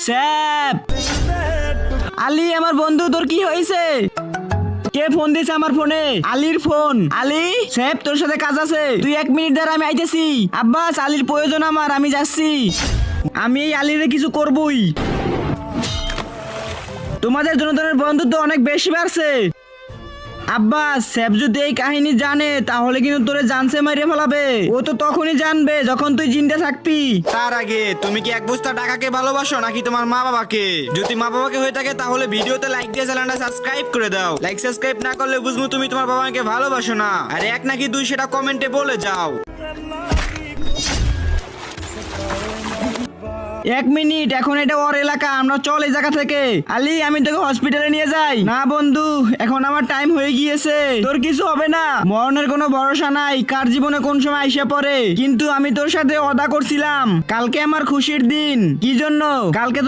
Sap. Ali আমার বন্ধু, তোর কি হয়েছে? কে ফোন দিছে আমার ফোনে? আলীর ফোন। আলী, স্যাপ তোর সাথে কাজ আছে, তুই 1 মিনিট দাঁড়া, আমি আইতেছি। আব্বাস, আলীর প্রয়োজন আমার, আমি যাচ্ছি। আমি এই আলীরে কিছু করবই। তোমাদের জনগণের বন্ধুত্ব অনেক বেশি বাড়ছে। আব্বাস, স্যাপ যদি এই কাহিনী জানে তাহলে কিন্তু তোরে জানসে মাইরে ফেলাবে। ও তো তখনই জানবে যখন তুই জিন্দা থাকবি। তার আগে তুমি কি এক বস্তা টাকাকে ভালোবাসো নাকি তোমার মা বাবাকে? যদি মা বাবাকে হয়ে থাকে তাহলে ভিডিওতে লাইক দিয়ে চ্যানেলটা সাবস্ক্রাইব করে দাও। লাইক সাবস্ক্রাইব না করলে বুঝবো তুমি তোমার বাবা মাকে ভালোবাসো না। আর 1 নাকি 2 সেটা কমেন্টে বলে যাও। 1 মিনিট, এখন এটা ওর এলাকা, আমরা চল এই জায়গা থেকে। আলী, আমি তোকে হসপিটালে নিয়ে যাই। না বন্ধু, এখন আমার টাইম হয়ে গিয়েছে। তোর কিছু হবে না, মরণের কোনো ভরসা নাই, কার জীবনে কোন সময় আইসা পড়ে। কিন্তু আমি তোর সাথে ওয়াদা করছিলাম, কালকে আমার খুশির দিন। কি জন্য? কালকে